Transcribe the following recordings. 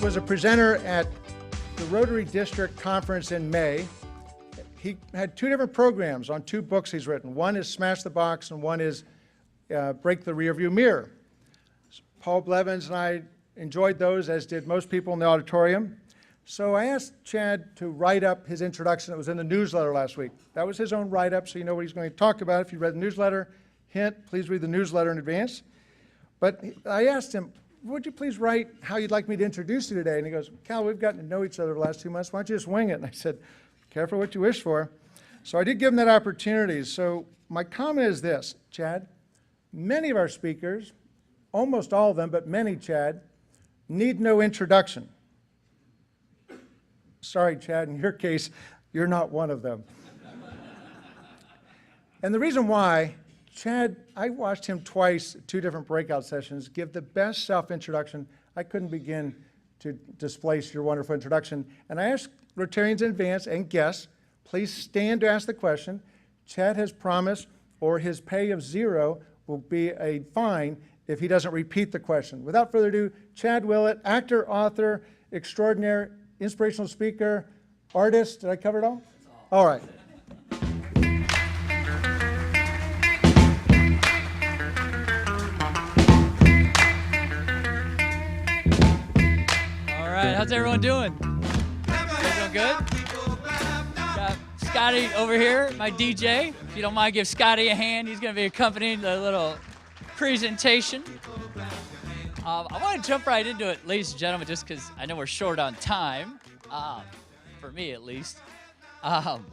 was a presenter at the Rotary District Conference in May. He had two different programs on two books he's written. One is Smash the Box and one is Break the Rearview Mirror. Paul Blevins and I enjoyed those, as did most people in the auditorium. So I asked Chad to write up his introduction that was in the newsletter last week. That was his own write-up, so you know what he's going to talk about. If you read the newsletter, hint, please read the newsletter in advance. But I asked him, would you please write how you'd like me to introduce you today? And he goes, Cal, we've gotten to know each other the last 2 months. Why don't you just wing it? And I said, careful what you wish for. So I did give him that opportunity. So my comment is this, Chad. Many of our speakers, almost all of them, but many, Chad, need no introduction. Sorry, Chad, in your case, you're not one of them. And the reason why, Chad, I watched him twice, 2 different breakout sessions, give the best self-introduction. I couldn't begin to displace your wonderful introduction. And I asked Rotarians in advance and guests, please stand to ask the question. Chad has promised, or his pay of 0 will be a fine if he doesn't repeat the question. Without further ado, Chad Willett, actor, author, extraordinaire, inspirational speaker, artist. Did I cover it all? All right. All right, how's everyone doing? Everyone good? Got Scotty over here, my DJ. If you don't mind, give Scotty a hand. He's going to be accompanying the little presentation. I want to jump right into it, ladies and gentlemen, just because I know we're short on time, for me at least. I'm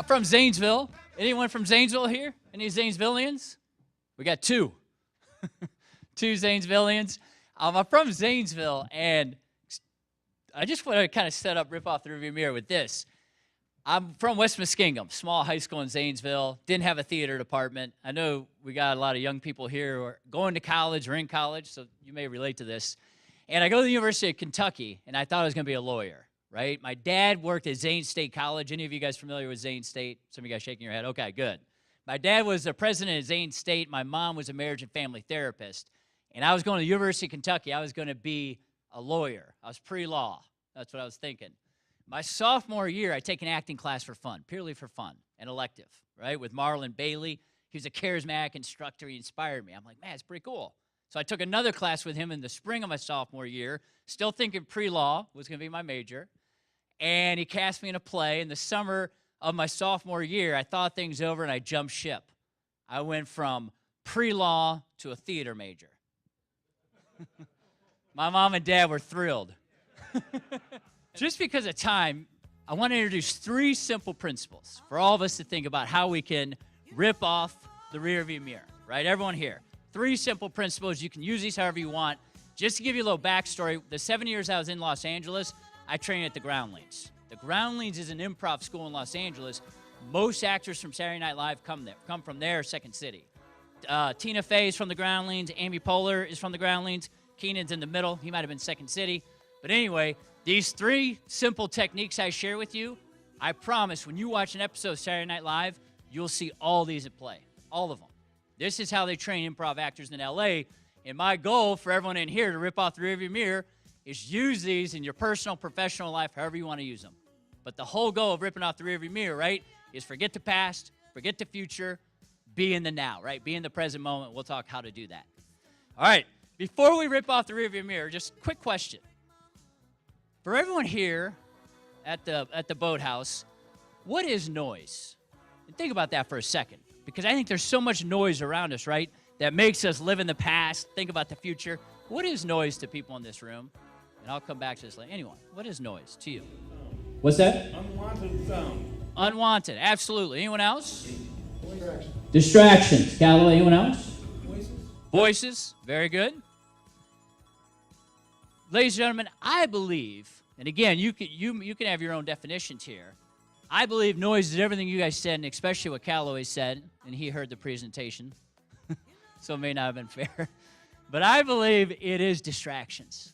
from Zanesville. Anyone from Zanesville here? Any Zanesvillians? We got 2. 2 Zanesvillians. I'm from Zanesville, and I just want to kind of rip off the rearview mirror with this. I'm from West Muskingum, small high school in Zanesville, didn't have a theater department. I know we got a lot of young people here who are going to college or in college, so you may relate to this. And I go to the University of Kentucky, and I thought I was going to be a lawyer, right? My dad worked at Zane State College. Any of you guys familiar with Zane State? Some of you guys shaking your head. Okay, good. My dad was the president of Zane State. My mom was a marriage and family therapist. And I was going to the University of Kentucky. I was going to be a lawyer. I was pre-law. That's what I was thinking. My sophomore year, I take an acting class for fun, purely for fun, an elective, right, with Marlon Bailey. He was a charismatic instructor. He inspired me. I'm like, man, it's pretty cool. So I took another class with him in the spring of my sophomore year, still thinking pre-law was going to be my major. And he cast me in a play. In the summer of my sophomore year, I thought things over, and I jumped ship. I went from pre-law to a theater major. My mom and dad were thrilled. Just because of time, I want to introduce 3 simple principles for all of us to think about how we can rip off the rearview mirror, right? Everyone here. 3 simple principles. You can use these however you want. Just to give you a little backstory, the 7 years I was in Los Angeles, I trained at the Groundlings. The Groundlings is an improv school in Los Angeles. Most actors from Saturday Night Live come from there, Second City. Tina Fey is from the Groundlings. Amy Poehler is from the Groundlings. Keenan's in the middle. He might have been Second City. But anyway, these 3 simple techniques I share with you, I promise when you watch an episode of Saturday Night Live, you'll see all these at play, all of them. This is how they train improv actors in L.A., and my goal for everyone in here to rip off the rearview mirror is use these in your personal, professional life, however you want to use them. But the whole goal of ripping off the rearview mirror, right, is forget the past, forget the future, be in the now, right? Be in the present moment. We'll talk how to do that. All right, before we rip off the rearview mirror, just a quick question. For everyone here at the boathouse, what is noise? And think about that for a second, because I think there's so much noise around us, right, that makes us live in the past, think about the future. What is noise to people in this room? And I'll come back to this later. Anyone, what is noise to you? What's that? Unwanted sound. Unwanted, absolutely. Anyone else? Distractions. Callaway, anyone else? Voices, very good. Ladies and gentlemen, I believe, and again, you can have your own definitions here. I believe noise is everything you guys said, and especially what Callaway said, and he heard the presentation, so it may not have been fair. But I believe it is distractions.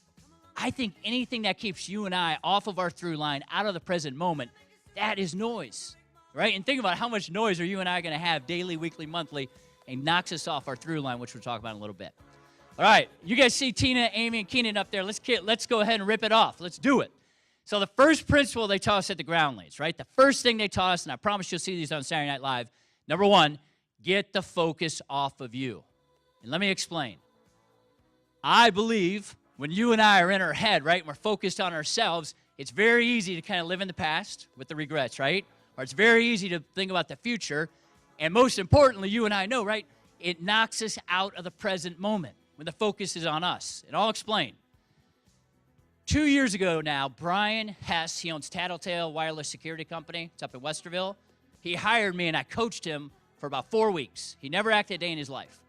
I think anything that keeps you and I off of our through line, out of the present moment, that is noise, right? And think about how much noise are you and I going to have daily, weekly, monthly, and knocks us off our through line, which we'll talk about in a little bit. All right, you guys see Tina, Amy, and Keenan up there. Let's go ahead and rip it off. Let's do it. So the first principle they taught us at the Groundlings, right? The first thing they taught us, and I promise you'll see these on Saturday Night Live, number one, get the focus off of you. And let me explain. I believe when you and I are in our head, right, and we're focused on ourselves, it's very easy to kind of live in the past with the regrets, right? Or it's very easy to think about the future. And most importantly, you and I know, right, it knocks us out of the present moment when the focus is on us. And I'll explain. 2 years ago now, Brian Hess, he owns Tattletale Wireless Security Company. It's up in Westerville. He hired me, and I coached him for about 4 weeks. He never acted a day in his life.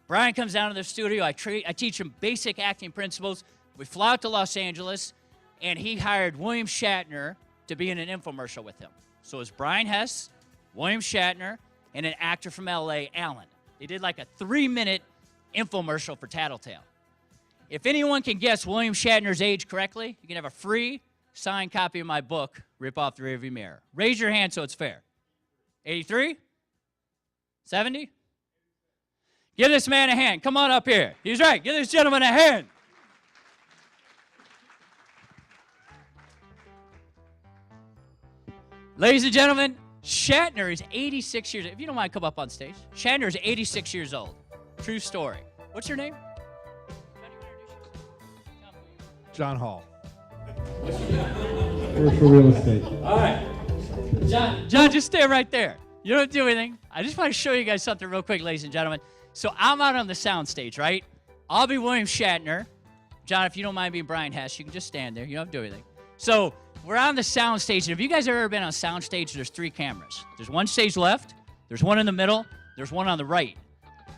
Brian comes down to the studio. I teach him basic acting principles. We fly out to Los Angeles, and he hired William Shatner to be in an infomercial with him. So it was Brian Hess, William Shatner, and an actor from L.A., Alan. They did like a 3-minute infomercial for Tattletale. If anyone can guess William Shatner's age correctly, you can have a free signed copy of my book, Rip Off the Rearview Mirror. Raise your hand so it's fair. 83? 70? Give this man a hand. Come on up here. He's right. Give this gentleman a hand. Ladies and gentlemen, Shatner is 86 years old. If you don't mind, come up on stage. Shatner is 86 years old. True story. What's your name? John Hall. Commercial real estate. All right. John, just stay right there. You don't do anything. I just want to show you guys something real quick, ladies and gentlemen. So I'm out on the sound stage, right? I'll be William Shatner. John, if you don't mind being Brian Hess, you can just stand there. You don't have to do anything. So we're on the sound stage. And if you guys have ever been on sound stage, there's 3 cameras. There's one stage left. There's one in the middle. There's one on the right.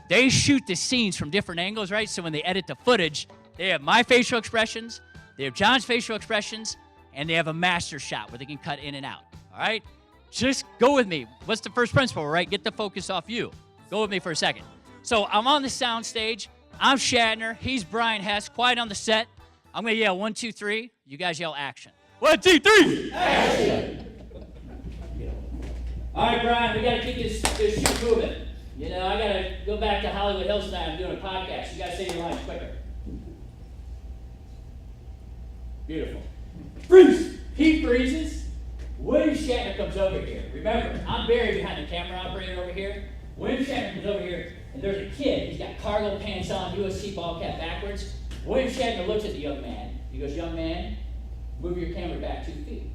They shoot the scenes from different angles, right? So when they edit the footage, they have my facial expressions, they have John's facial expressions, and they have a master shot where they can cut in and out, all right? Just go with me. What's the first principle, right? Get the focus off you. Go with me for a second. So I'm on the sound stage. I'm Shatner. He's Brian Hess. Quiet on the set. I'm going to yell 1, 2, 3. You guys yell action. 1, 2, 3. Action. All right, Brian, we got to keep this shoot moving. You know, I got to go back to Hollywood Hills tonight. I'm doing a podcast. You got to say your lines quicker. Beautiful. Freeze! He freezes. William Shatner comes over here. Remember, I'm buried behind the camera operator over here. William Shatner comes over here, and there's a kid. He's got cargo pants on, USC ball cap backwards. William Shatner looks at the young man. He goes, young man, move your camera back 2 feet.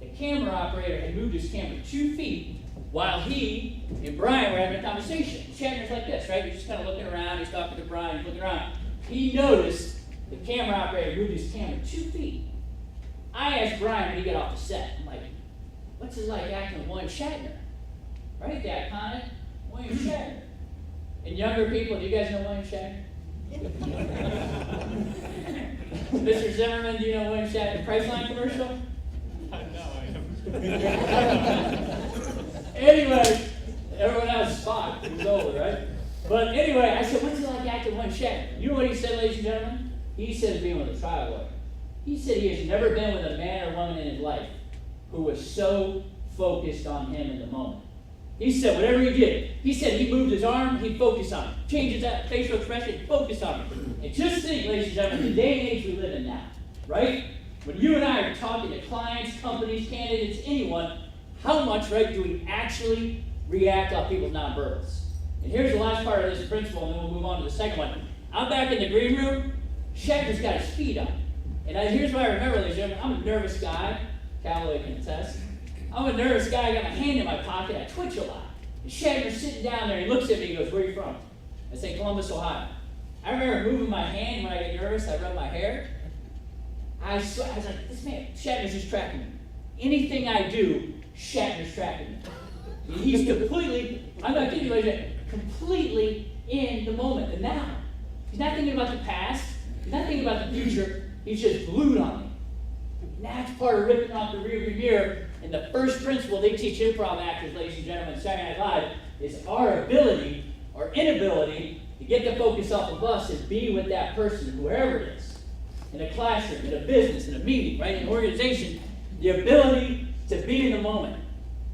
The camera operator had moved his camera 2 feet while he and Brian were having a conversation. Shatner's like this, right? He's just kind of looking around. He's talking to Brian. He's looking around. He noticed the camera operator moved his camera 2 feet. I asked Brian when he got off the set, I'm like, what's it like acting with William Shatner? Right, the iconic William Shatner. And younger people, do you guys know William Shatner? Mr. Zimmerman, do you know William Shatner? Priceline commercial? No, I haven't. Anyway, everyone else spot. He was older, right? But anyway, I said, what's it like acting William Shatner? You know what he said, ladies and gentlemen? He said being with a trial lawyer. He said he has never been with a man or woman in his life who was so focused on him in the moment. He said whatever he did, he said he moved his arm, he'd focus on it. Changes that facial expression, focus on it. And just think, ladies and gentlemen, the day and age we live in now, right? When you and I are talking to clients, companies, candidates, anyone, how much, right, do we actually react off people's nonverbals? And here's the last part of this principle, and then we'll move on to the second one. I'm back in the green room. Shatner's got his feet up. And here's what I remember, ladies and gentlemen. I'm a nervous guy. Callaway can attest. I'm a nervous guy. I got my hand in my pocket. I twitch a lot. And Shatner's sitting down there. He looks at me. He goes, where are you from? I say, Columbus, Ohio. I remember moving my hand when I get nervous. I rub my hair. I was like, this man, Shatner's just tracking me. Anything I do, Shatner's tracking me. He's completely, I'm not kidding you, ladies and gentlemen, completely in the moment, the now. He's not thinking about the past. He's not thinking about the future. He's just glued on me. And that's part of ripping off the rearview mirror. And the first principle they teach improv actors, ladies and gentlemen, Saturday Night Live, is our ability or inability to get the focus off of us and be with that person, whoever it is. In a classroom, in a business, in a meeting, right, in an organization, the ability to be in the moment.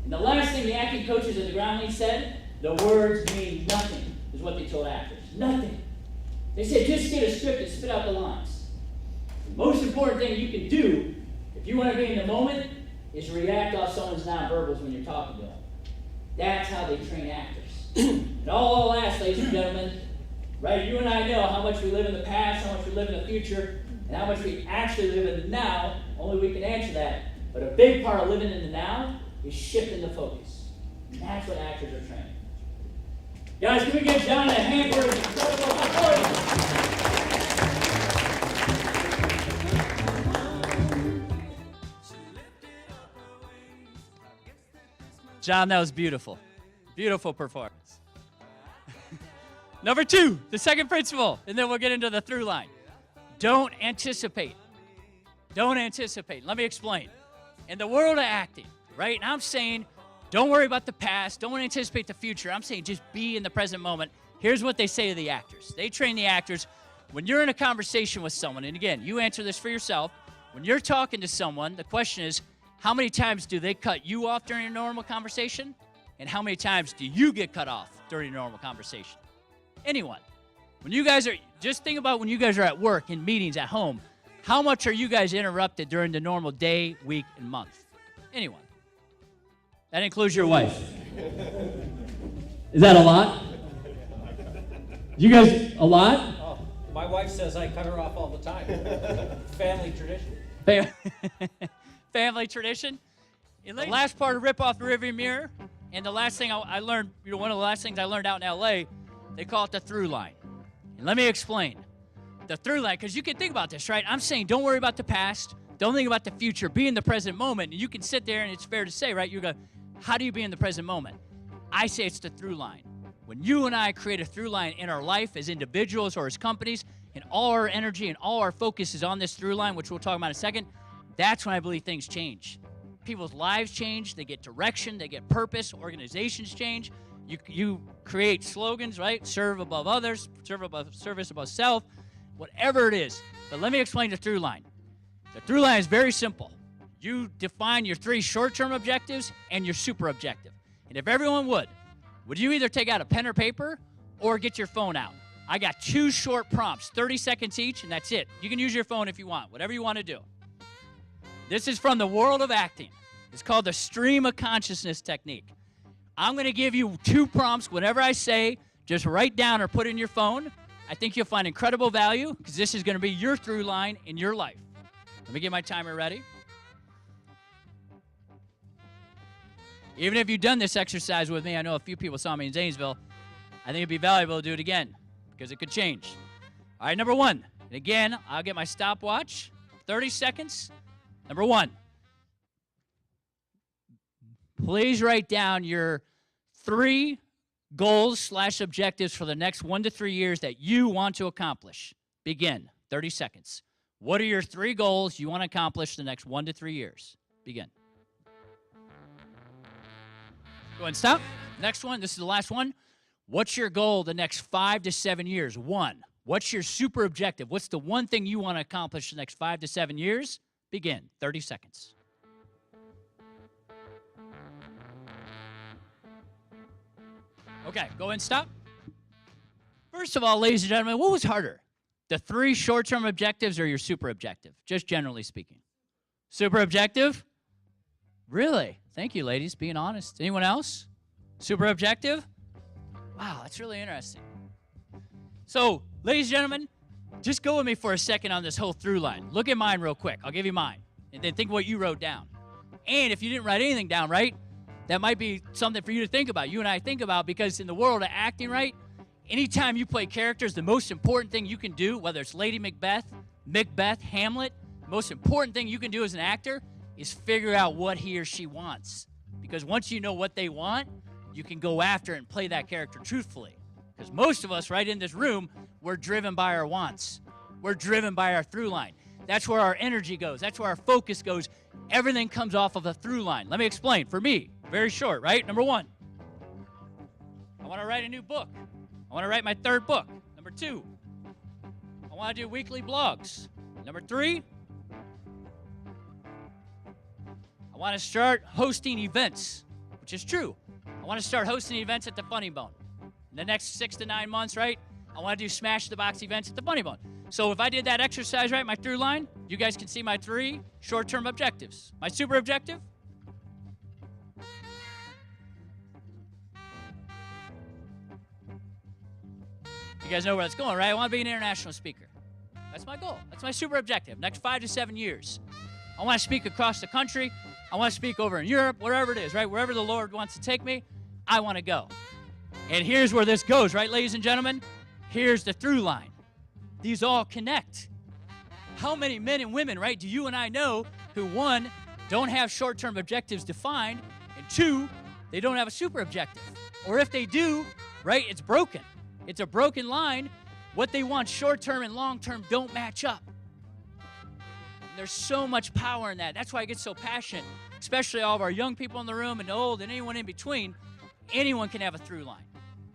And the last thing the acting coaches at the Groundlings said, the words mean nothing, is what they told actors. Nothing. They said just get a script and spit out the lines. The most important thing you can do if you want to be in the moment is react off someone's nonverbals when you're talking to them. That's how they train actors. And all last, ladies and gentlemen, right, you and I know how much we live in the past, how much we live in the future, and how much we actually live in the now. Only we can answer that. But a big part of living in the now is shifting the focus. And that's what actors are trained. Guys, can we give John a hand for his incredible performance? John, that was beautiful. Beautiful performance. Number 2, the second principle, and then we'll get into the through line. Don't anticipate. Don't anticipate. Let me explain. In the world of acting, right, and I'm saying don't worry about the past, don't anticipate the future. I'm saying just be in the present moment. Here's what they say to the actors. They train the actors when you're in a conversation with someone, and again, you answer this for yourself. When you're talking to someone, the question is, how many times do they cut you off during a normal conversation? And how many times do you get cut off during a normal conversation? Anyone. When you guys are, just think about when you guys are at work, in meetings, at home, how much are you guys interrupted during the normal day, week, and month? Anyone. That includes your wife. Is that a lot? You guys, a lot? Oh, my wife says I cut her off all the time. Family tradition. Family tradition. The last part of Rip Off the Rearview Mirror, and the last thing I learned, one of the last things I learned out in LA, they call it the through line. And let me explain. The through line, because you can think about this, right? I'm saying don't worry about the past. Don't think about the future. Be in the present moment. And you can sit there, and it's fair to say, right? You go, how do you be in the present moment? I say it's the through line. When you and I create a through line in our life as individuals or as companies, and all our energy and all our focus is on this through line, which we'll talk about in a second, that's when I believe things change. People's lives change. They get direction. They get purpose. Organizations change. You create slogans, right? Serve above others. Service above self. Whatever it is. But let me explain the through line. The through line is very simple. You define your 3 short-term objectives and your super objective. And if everyone would you either take out a pen or paper or get your phone out? I got 2 short prompts, 30 seconds each, and that's it. You can use your phone if you want, whatever you want to do. This is from the world of acting. It's called the stream of consciousness technique. I'm going to give you 2 prompts. Whatever I say, just write down or put in your phone. I think you'll find incredible value because this is going to be your through line in your life. Let me get my timer ready. Even if you've done this exercise with me, I know a few people saw me in Zanesville, I think it'd be valuable to do it again because it could change. All right, number 1. And again, I'll get my stopwatch. 30 seconds. Number 1. Please write down your 3 goals/objectives for the next 1 to 3 years that you want to accomplish. Begin. 30 seconds. What are your 3 goals you want to accomplish the next 1 to 3 years? Begin. Go ahead and stop. Next one. This is the last one. What's your goal the next 5 to 7 years? 1. What's your super objective? What's the one thing you want to accomplish the next 5 to 7 years? Begin. 30 seconds. Okay, go ahead and stop. First of all, ladies and gentlemen, what was harder? The 3 short-term objectives or your super objective? Just generally speaking. Super objective? Really? Thank you, ladies, being honest. Anyone else? Super objective? Wow, that's really interesting. So, ladies and gentlemen, just go with me for a second on this whole through line. Look at mine real quick. I'll give you mine. And then think what you wrote down. And if you didn't write anything down, right, that might be something for you to think about, you and I think about, because in the world of acting, right, anytime you play characters, the most important thing you can do, whether it's Lady Macbeth, Hamlet, the most important thing you can do as an actor is figure out what he or she wants. Because once you know what they want, you can go after it and play that character truthfully. Because most of us right in this room, we're driven by our wants. We're driven by our through line. That's where our energy goes. That's where our focus goes. Everything comes off of a through line. Let me explain. For me, very short, right? Number 1, I want to write a new book. I want to write my 3rd book. Number 2, I want to do weekly blogs. Number 3, I want to start hosting events, which is true. I want to start hosting events at the Funny Bone. In the next 6 to 9 months, right? I want to do Smash the Box events at the Funny Bone. So if I did that exercise right, my through line, you guys can see my 3 short-term objectives. My super objective, you guys know where that's going, right? I want to be an international speaker. That's my goal. That's my super objective. Next 5 to 7 years. I want to speak across the country. I want to speak over in Europe, wherever it is, right? Wherever the Lord wants to take me, I want to go. And here's where this goes, right, ladies and gentlemen? Here's the through line. These all connect. How many men and women, right, do you and I know who, 1, don't have short-term objectives defined, and 2, they don't have a super objective? Or if they do, right, it's broken. It's a broken line. What they want short-term and long-term don't match up. There's so much power in that. That's why I get so passionate, especially all of our young people in the room and old and anyone in between. Anyone can have a through line.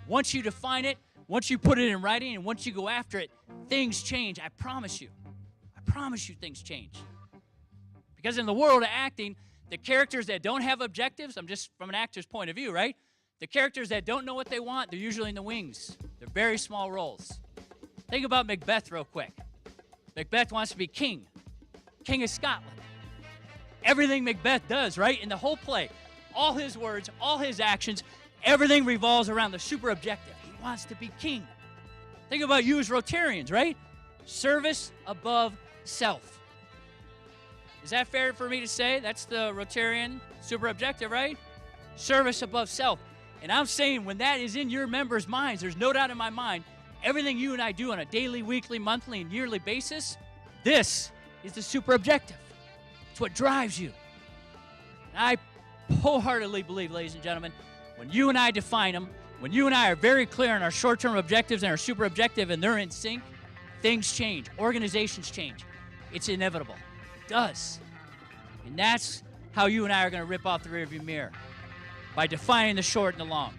Once you define it, once you put it in writing, and once you go after it, things change. I promise you. I promise you things change. Because in the world of acting, the characters that don't have objectives, I'm just from an actor's point of view, right? The characters that don't know what they want, they're usually in the wings. They're very small roles. Think about Macbeth real quick. Macbeth wants to be king of Scotland. Everything Macbeth does, right, in the whole play, all his words, all his actions, everything revolves around the super objective. He wants to be king. Think about you as Rotarians, right? Service above self. Is that fair for me to say? That's the Rotarian super objective, right? Service above self. And I'm saying when that is in your members' minds, there's no doubt in my mind, everything you and I do on a daily, weekly, monthly, and yearly basis, this is the super objective. It's what drives you. And I wholeheartedly believe, ladies and gentlemen, when you and I define them, when you and I are very clear on our short-term objectives and our super objective and they're in sync, things change. Organizations change. It's inevitable. It does. And that's how you and I are going to rip off the rearview mirror, by defining the short and the long.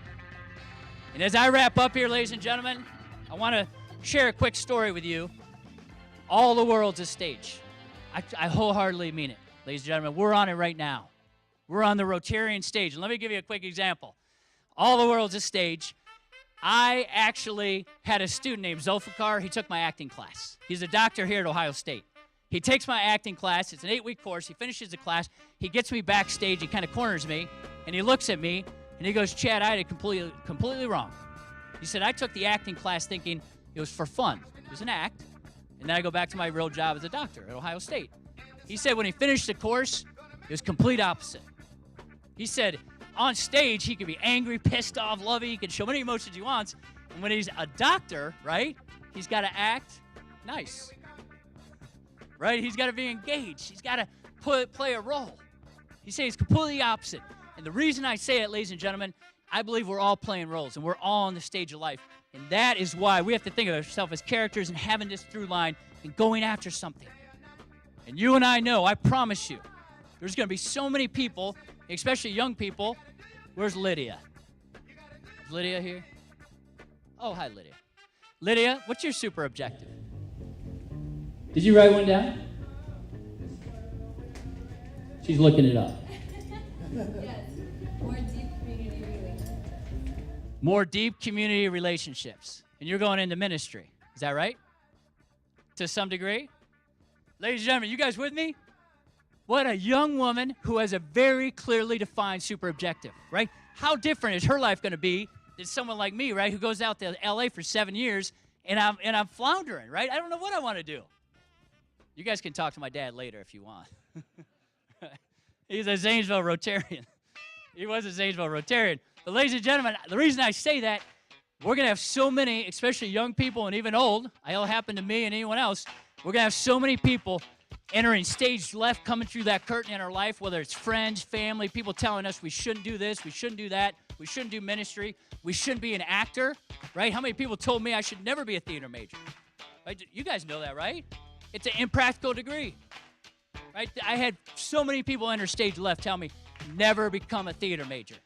And as I wrap up here, ladies and gentlemen, I want to share a quick story with you. All the world's a stage. I wholeheartedly mean it, ladies and gentlemen. We're on it right now. We're on the Rotarian stage. And let me give you a quick example. All the world's a stage. I actually had a student named Zulfikar. He took my acting class. He's a doctor here at Ohio State. He takes my acting class. It's an 8-week course. He finishes the class. He gets me backstage. He kind of corners me, and he looks at me, and he goes, Chad, I had it completely wrong. He said, I took the acting class thinking it was for fun. It was an act. And then I go back to my real job as a doctor at Ohio State. He said when he finished the course, it was complete opposite. He said on stage, he could be angry, pissed off, lovey. He can show any emotions he wants. And when he's a doctor, right, he's got to act nice. Right? He's got to be engaged. He's got to play a role. He says it's completely opposite. And the reason I say it, ladies and gentlemen, I believe we're all playing roles, and we're all on the stage of life. And that is why we have to think of ourselves as characters and having this through line and going after something. And you and I know, I promise you, there's going to be so many people, especially young people. Where's Lydia? Is Lydia here? Oh, hi, Lydia. Lydia, what's your super objective? Did you write one down? She's looking it up. Yes, more deep community relationships. More deep community relationships. And you're going into ministry. Is that right? To some degree? Ladies and gentlemen, you guys with me? What a young woman who has a very clearly defined super objective, right? How different is her life going to be than someone like me, right, who goes out to LA for 7 years and I'm floundering, right? I don't know what I want to do. You guys can talk to my dad later if you want. He's a Zanesville Rotarian. He was a Zanesville Rotarian. But ladies and gentlemen, the reason I say that, we're going to have so many, especially young people and even old, it'll happen to me and anyone else, we're going to have so many people entering stage left, coming through that curtain in our life, whether it's friends, family, people telling us we shouldn't do this, we shouldn't do that, we shouldn't do ministry, we shouldn't be an actor, right? How many people told me I should never be a theater major? Right? You guys know that, right? It's an impractical degree, right? I had so many people enter stage left tell me, never become a theater major.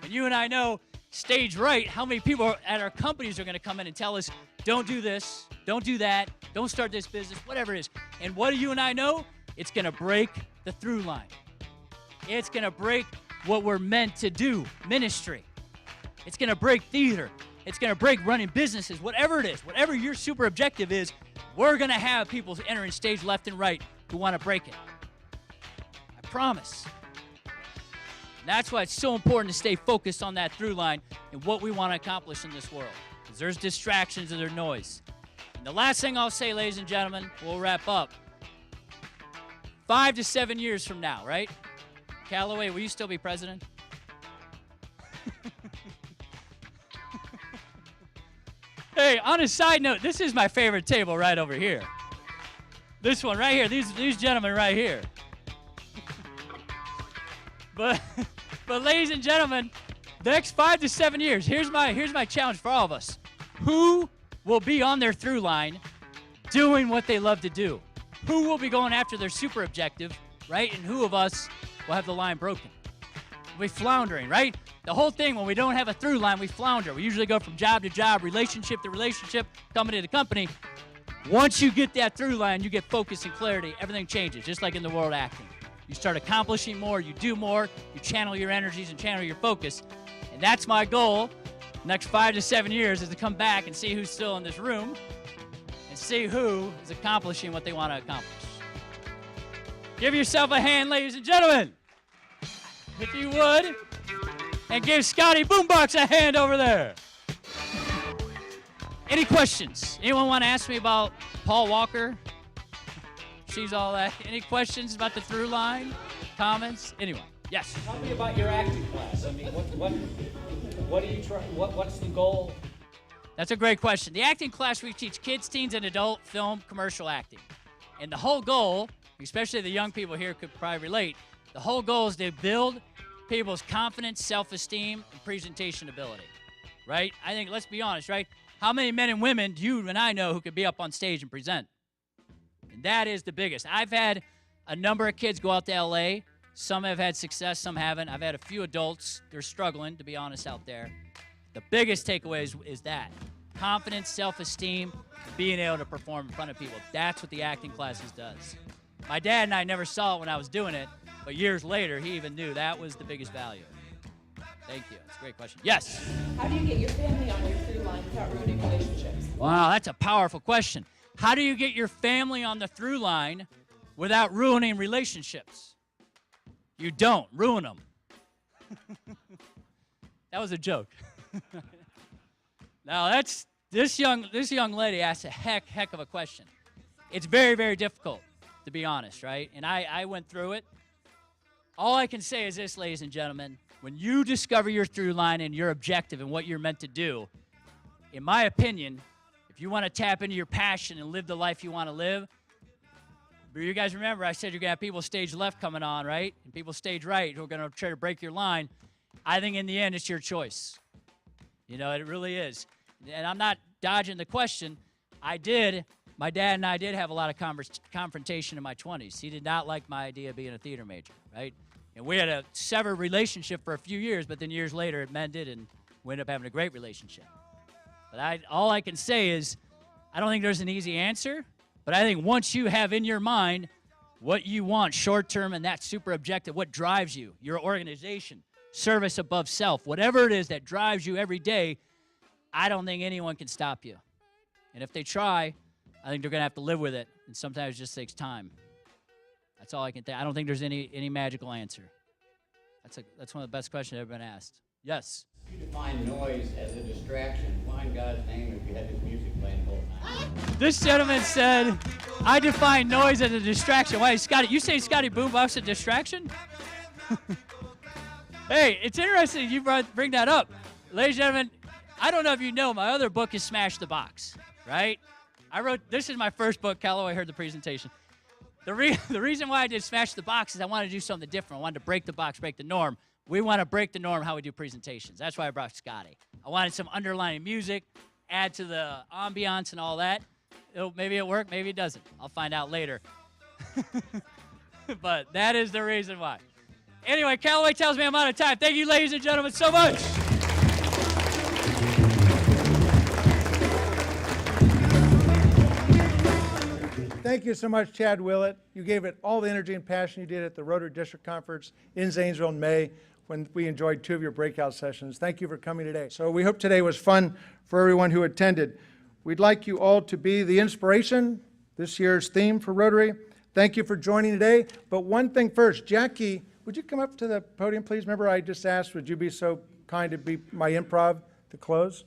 And you and I know, stage right, how many people at our companies are going to come in and tell us, don't do this, don't do that, don't start this business, whatever it is. And what do you and I know? It's going to break the through line. It's going to break what we're meant to do, ministry. It's going to break theater. It's going to break running businesses, whatever it is, whatever your super objective is, we're going to have people entering stage left and right who want to break it. I promise. And that's why it's so important to stay focused on that through line and what we want to accomplish in this world. Because there's distractions and there's noise. And the last thing I'll say, ladies and gentlemen, we'll wrap up. 5 to 7 years from now, right? Callaway, will you still be president? Hey, on a side note, this is my favorite table right over here. This one right here, these gentlemen right here. But ladies and gentlemen, the next 5 to 7 years, here's my challenge for all of us. Who will be on their through line doing what they love to do? Who will be going after their super objective, right? And who of us will have the line broken? We'll be floundering, right? The whole thing, when we don't have a through line, we flounder. We usually go from job to job, relationship to relationship, company to company. Once you get that through line, you get focus and clarity, everything changes, just like in the world of acting. You start accomplishing more, you do more, you channel your energies and channel your focus. And that's my goal next 5 to 7 years, is to come back and see who's still in this room and see who is accomplishing what they want to accomplish. Give yourself a hand, ladies and gentlemen, if you would, and give Scotty Boombox a hand over there. Any questions? Anyone want to ask me about Paul Walker? She's all that. Any questions about the through line? Comments? Anyone? Yes. Tell me about your acting class. I mean, what do you try? What's the goal? That's a great question. The acting class, we teach kids, teens, and adult film commercial acting. And the whole goal, especially the young people here could probably relate, the whole goal is to build people's confidence, self-esteem, and presentation ability, right? I think, let's be honest, right? How many men and women do you and I know who could be up on stage and present? And that is the biggest. I've had a number of kids go out to L.A. Some have had success, some haven't. I've had a few adults. They're struggling, to be honest, out there. The biggest takeaway is that. Confidence, self-esteem, being able to perform in front of people. That's what the acting classes does. My dad and I never saw it when I was doing it, but years later, he even knew that was the biggest value. Thank you. That's a great question. Yes? How do you get your family on your through line without ruining relationships? Wow, that's a powerful question. How do you get your family on the through line without ruining relationships? You don't. Ruin them. That was a joke. Now, this young lady asked a heck of a question. It's very, very difficult, to be honest, right? And I went through it. All I can say is this, ladies and gentlemen. When you discover your through line and your objective and what you're meant to do, in my opinion, if you want to tap into your passion and live the life you want to live, you guys remember I said you're going to have people stage left coming on, right? And people stage right who are going to try to break your line. I think in the end, it's your choice. You know, it really is. And I'm not dodging the question. My dad and I did have a lot of confrontation in my 20s. He did not like my idea of being a theater major, right? And we had a severed relationship for a few years, but then years later it mended and we ended up having a great relationship. But all I can say is I don't think there's an easy answer, but I think once you have in your mind what you want short-term and that super objective, what drives you, your organization, service above self, whatever it is that drives you every day, I don't think anyone can stop you. And if they try, I think they're going to have to live with it, and sometimes it just takes time. That's all I can think. I don't think there's any magical answer. That's one of the best questions I've ever been asked. Yes? You define noise as a distraction. Why in God's name if you had this music playing the whole time? This gentleman said, I define noise as a distraction. Why, Scotty, you say Scotty Boombox a distraction? Hey, it's interesting you bring that up. Ladies and gentlemen, I don't know if you know, my other book is Smash the Box, right? This is my first book. Callaway heard the presentation. The reason why I did Smash the Box is I wanted to do something different. I wanted to break the box, break the norm. We want to break the norm how we do presentations. That's why I brought Scotty. I wanted some underlying music, add to the ambiance and all that. Maybe it'll work, maybe it doesn't. I'll find out later. But that is the reason why. Anyway, Callaway tells me I'm out of time. Thank you, ladies and gentlemen, so much. Thank you so much, Chad Willett. You gave it all the energy and passion you did at the Rotary District Conference in Zanesville in May. when we enjoyed 2 of your breakout sessions. Thank you for coming today. So we hope today was fun for everyone who attended. We'd like you all to be the inspiration, this year's theme for Rotary. Thank you for joining today. But one thing first, Jackie, would you come up to the podium, please? Remember I just asked, would you be so kind to be my improv to close?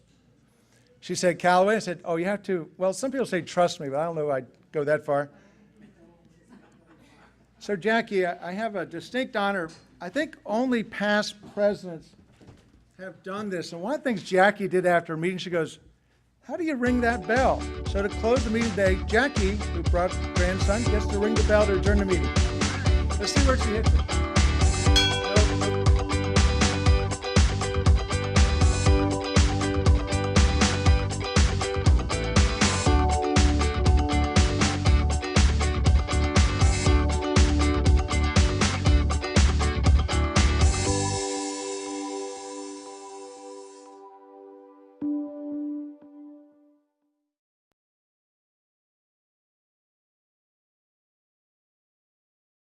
She said, Callaway. I said, oh, you have to, well, some people say trust me, but I don't know I'd go that far. So Jackie, I have a distinct honor. I think only past presidents have done this. And one of the things Jackie did after a meeting, she goes, how do you ring that bell? So to close the meeting today, Jackie, who brought grandson, gets to ring the bell to adjourn the meeting. Let's see where she hits it.